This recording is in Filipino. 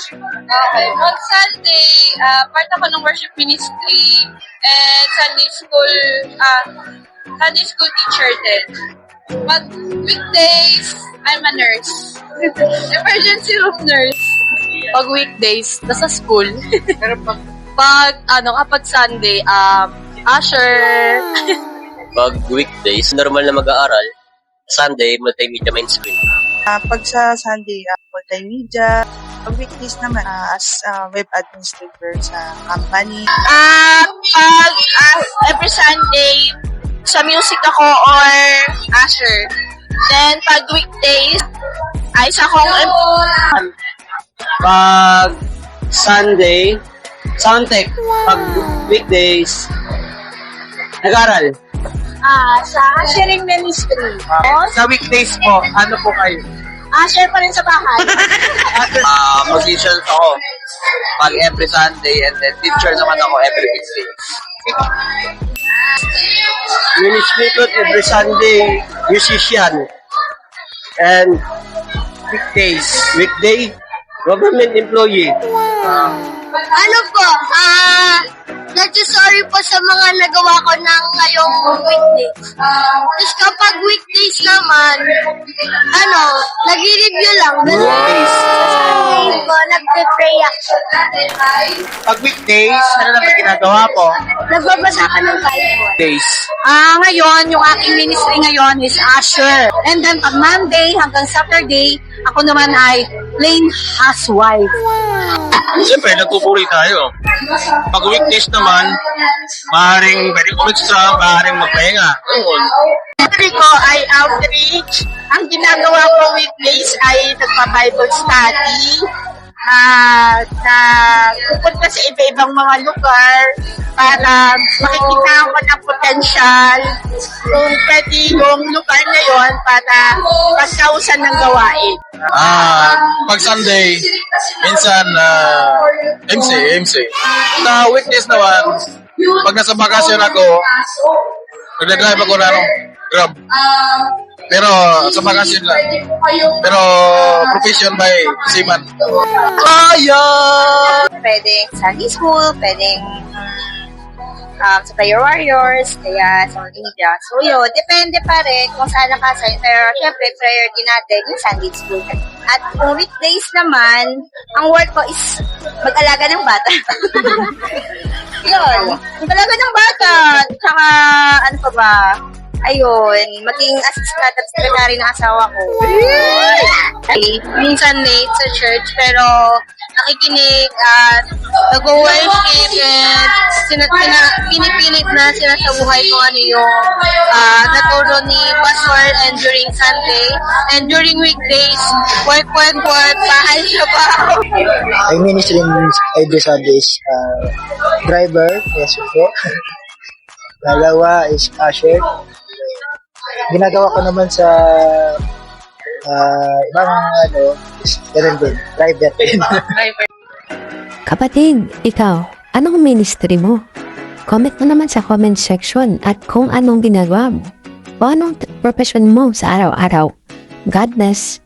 Okay. Pag Sunday, part ako ng worship ministry and Sunday school teacher din. Pag weekdays, I'm a nurse. Emergency room nurse. Pag weekdays, nasa school. Pero kapag Sunday, usher. Pag weekdays, normal na mag-aaral. Sunday, multimedia mainstream. Pag sa Sunday, multimedia. Pag weekdays naman, as web administrator sa company. Every Sunday, sa music ako or usher. Then, pag weekdays, ay sa akong Pag Sunday, soundtech. Pag weekdays, nag-aral. sa ushering ministry. Sa weekdays po, ano po kayo? Usher pa rin sa bahay. Musicians ako. Pag every Sunday and then teacher naman ako every weekdays. Ministry ko every Sunday, musician. And weekday, government employee. Sorry po sa mga nagawa ko ng ngayong weekdays. Tapos kapag weekdays naman, nag-review lang. Weekdays. Po, nagpe-pray ako. Pag weekdays, ano naman ginagawa po? Nagbabasa ka ng Bible. Days. Ngayon, yung aking ministry ngayon is usher. And then, pag Monday hanggang Saturday, ako naman ay plain housewife. Siyempre, nagpupuri tayo. Pag weekdays naman, maaaring pwede kumitstra, maaaring magpahinga. Ministry ko ay outreach. Ang ginagawa ko weekdays ay nagpa-Bible study. Pupunta sa iba-ibang mga lugar para makikita ko ng potential kung pwede yung lugar na yon para pasausan ng gawain. Pag Sunday, minsan, MC. Sa weekdays naman, pag nasa bakasyon ako, nagdadrive ako ng Grab. Pero sa bakasyon lang. Pero profession by seaman. Pwedeng Sunday school, pwedeng sa Prayer Warriors, kaya sa media. So yun, depende pa rin kung saan nakasign. Pero syempre, priority natin yung Sunday school. At kung weekdays naman, ang work ko is mag-alaga ng bata. Yun, mag-alaga ng bata. Tsaka, ano pa ba? Ayun, maging assistant at secretary ng asawa ko. Minsan late sa church, pero nakikinig at nag-worship and pinipilit na sinasabuhay ko ano yung naturo ni Pastor and during Sunday and during weekdays, work, bahay siya pa. I ministry every Sundays. Driver, yes po. Dalawa is usher. Ginagawa ko naman sa ibang ganun din, driver. Kapatid, ikaw, anong ministry mo? Comment mo naman sa comment section at kung anong ginagawa mo o anong profession mo sa araw-araw. God bless.